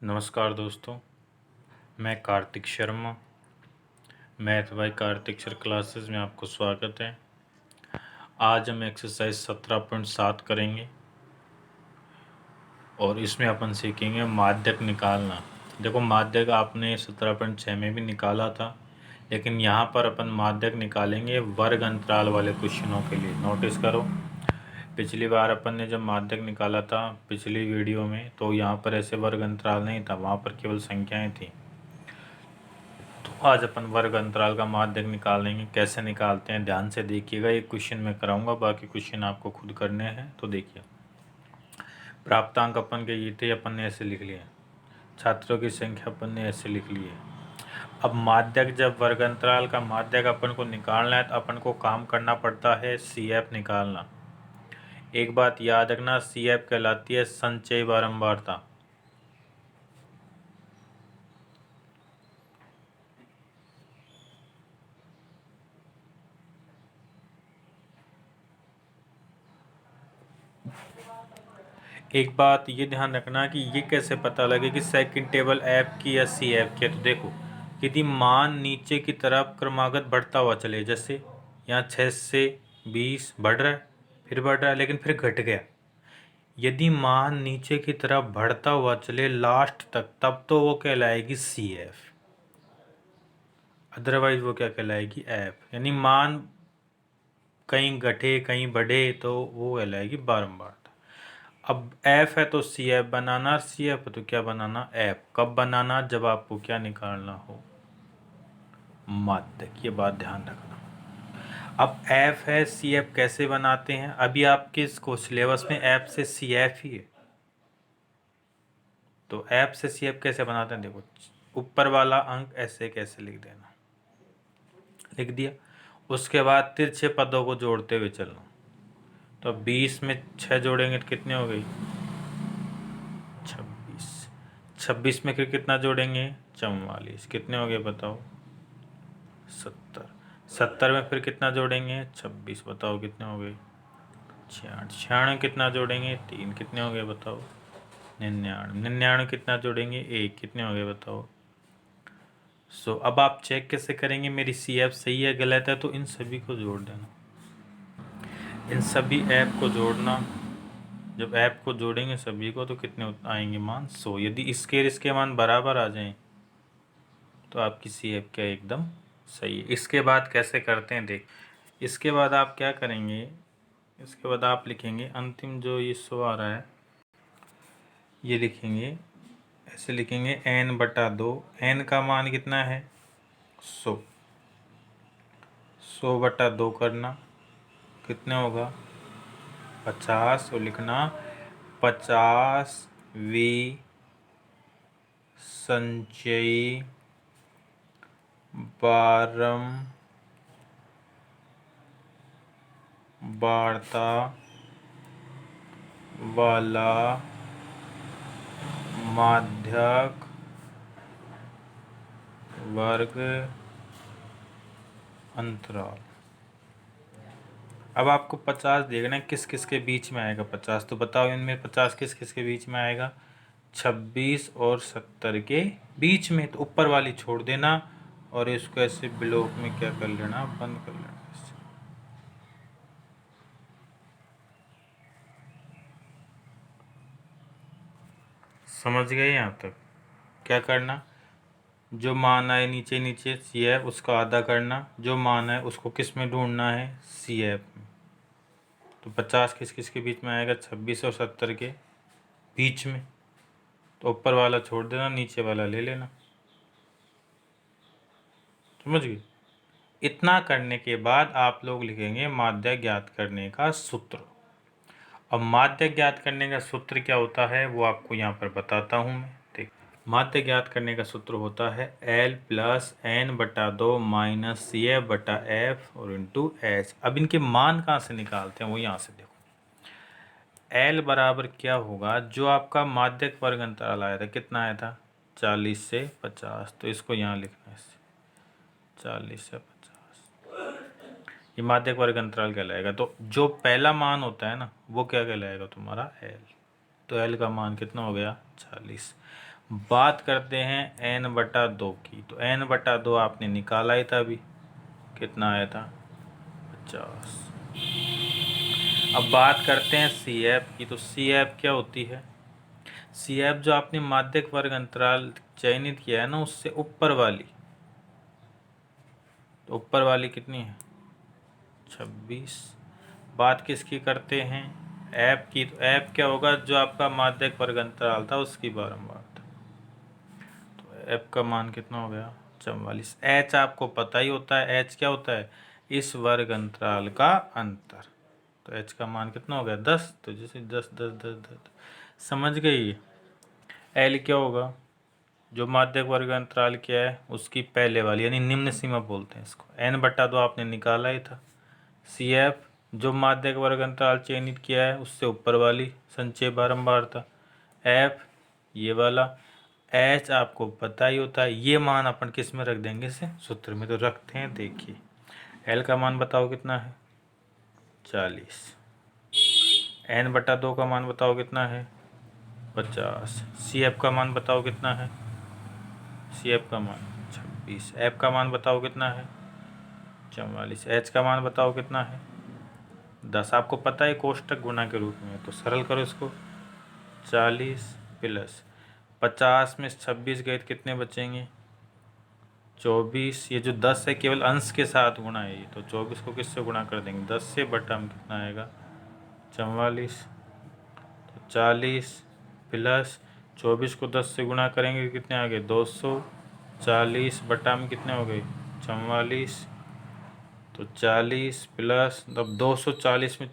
नमस्कार दोस्तों, मैं Kartik Sharma. Math bye Kartik sir classes में आपको स्वागत है। आज हम एक्सरसाइज 17.7 करेंगे और इसमें अपन सीखेंगे माध्यक निकालना। देखो, माध्यक आपने 17.6 में भी निकाला था, लेकिन यहाँ पर अपन माध्यक निकालेंगे वर्ग अंतराल वाले क्वेश्चनों के लिए। नोटिस करो, पिछली बार अपन ने जब माध्यक निकाला था पिछली वीडियो में, तो यहाँ पर ऐसे वर्ग अंतराल नहीं था, वहाँ पर केवल संख्याएं थी। आज अपन वर्ग अंतराल का माध्यक निकालेंगे। कैसे निकालते हैं ध्यान से देखिएगा। एक क्वेश्चन मैं कराऊंगा, बाकी क्वेश्चन आपको खुद करने हैं। तो देखिए, प्राप्तांक अपन के ये थे, अपन ने ऐसे लिख लिए। छात्रों की संख्या अपन ने ऐसे लिख ली है। अब माध्यक, जब वर्ग अंतराल का माध्यक अपन को निकालना है तो अपन को काम करना पड़ता है CF निकालना। एक बात याद रखना, CF कहलाती है संचयी बारंबारता। एक बात ये ध्यान रखना कि ये कैसे पता लगे कि सेकंड टेबल ऐप की या CF की है। तो देखो, यदि मान नीचे की तरफ क्रमागत बढ़ता हुआ चले, जैसे यहाँ 6 से 20 बढ़ रहा है, फिर बढ़ रहा है, लेकिन फिर घट गया। यदि मान नीचे की तरफ बढ़ता हुआ चले लास्ट तक, तब तो वो कहलाएगी CF। अदरवाइज वो क्या कहलाएगी, ऐप। यानी मान कहीं घटे कहीं बढ़े तो वो कहलाएगी बारंबार। अब एफ है तो CF बनाना, CF है तो क्या बनाना, एफ। कब बनाना, जब आपको क्या निकालना हो, माध्यक। ये बात ध्यान रखना। अब एफ है, CF कैसे बनाते हैं, अभी आपके इसको सिलेबस में एफ से CF ही है। तो एफ से CF कैसे बनाते हैं, देखो, ऊपर वाला अंक ऐसे कैसे लिख देना, लिख दिया। उसके बाद तिरछे पदों को जोड़ते हुए चलना। तो 20 में 6 जोड़ेंगे तो कितने हो गई, 26। 26 में फिर कितना जोड़ेंगे, 44। कितने हो गए बताओ, 70। 70 में फिर कितना जोड़ेंगे, 26। बताओ कितने हो गए, 66। 96 कितना जोड़ेंगे, 3। कितने हो गए बताओ, 99। 99 कितना जोड़ेंगे, 1। कितने हो गए बताओ। अब आप चेक कैसे करेंगे मेरी CF सही है गलत है, तो इन सभी को जोड़ देना। इन सभी ऐप को जोड़ना। जब ऐप को जोड़ेंगे सभी को तो कितने आएंगे मान, 100। यदि इसके मान बराबर आ जाएं तो आपकी CF क्या एकदम सही है। इसके बाद कैसे करते हैं देख, इसके बाद आप क्या करेंगे, इसके बाद आप लिखेंगे अंतिम जो ये 100 आ रहा है, ये लिखेंगे ऐसे, लिखेंगे n/2। n का मान कितना है, 100। 100/2 करना, कितने होगा, 50। और लिखना 50वीं संचयी बारंबारता वाला माध्यक वर्ग अंतराल। अब आपको 50 देखना है किस किस के बीच में आएगा 50। तो बताओ इनमें 50 किस किस के बीच में आएगा, 26 और 70 के बीच में। तो ऊपर वाली छोड़ देना और इसको ऐसे ब्लॉक में क्या कर लेना, बंद कर लेना। समझ गए यहाँ तक। क्या करना, जो मान आए नीचे नीचे CF उसका आधा करना, जो मान है उसको किस में ढूंढना है, CF में। तो 50 किस किस के बीच में आएगा, 26 और 70 के बीच में। तो ऊपर वाला छोड़ देना, नीचे वाला ले लेना। समझ गए। इतना करने के बाद आप लोग लिखेंगे माध्य ज्ञात करने का सूत्र। अब माध्य ज्ञात करने का सूत्र क्या होता है वो आपको यहाँ पर बताता हूँ मैं। ठीक, माध्य ज्ञात करने का सूत्र होता है L + n/2 - CF/F और इंटू H। अब इनके मान कहाँ से निकालते हैं वो यहाँ से देखो। L बराबर क्या होगा, जो आपका माध्यक वर्ग अंतराल आया था, कितना आया था, 40 से 50। तो इसको यहाँ लिखना है, 40 से 50 ये माध्यक वर्ग अंतराल कहलाएगा। तो जो पहला मान होता है ना वो क्या कहलाएगा, तुम्हारा L। तो L का मान कितना हो गया, 40 बात करते हैं n/2 की, तो n/2 आपने निकाला ही था अभी, कितना आया था 50। अब बात करते हैं CF की, तो CF क्या होती है? CF जो आपने माध्यक वर्ग अंतराल चयनित किया है ना, उससे ऊपर वाली, तो ऊपर वाली कितनी है 26। बात किसकी करते हैं? ऐप की, तो ऐप क्या होगा? जो आपका माध्यक वर्ग अंतराल था उसकी बारंबारता। तो ऐप का मान कितना हो गया 44। एच आपको पता ही होता है, एच क्या होता है? इस वर्ग अंतराल का अंतर। तो एच का मान कितना हो गया 10। तो जैसे 10 10 10 10 समझ गई। एल क्या होगा? जो माध्यक वर्ग अंतराल क्या है उसकी पहले वाली, यानी निम्न सीमा बोलते हैं इसको। n/2 आपने निकाला ही था। CF जो माध्यक वर्ग अंतराल चयनित किया है उससे ऊपर वाली संचय बारंबारता। F ये वाला। H आपको पता ही होता है, ये मान अपन किस में रख देंगे? इसे सूत्र में तो रखते हैं। देखिए L का मान बताओ कितना है 40। n/2 का मान बताओ कितना है 50। CF का मान बताओ कितना है? CF का मान 26। F का मान बताओ कितना है 44। H का मान बताओ कितना है 10। आपको पता है कोष्टक गुणा के रूप में, तो सरल करो इसको। 40 प्लस 50 में 26 गए तो कितने बचेंगे 24। ये जो 10 है केवल अंश के साथ गुणा है ये, तो 24 को किससे गुणा कर देंगे 10 से, बटा में कितना आएगा 44। तो 40 प्लस 24 को 10 से गुणा करेंगे कितने आ गए 240, बटा में कितने हो गए 44। तो 40 प्लस, अब 240 में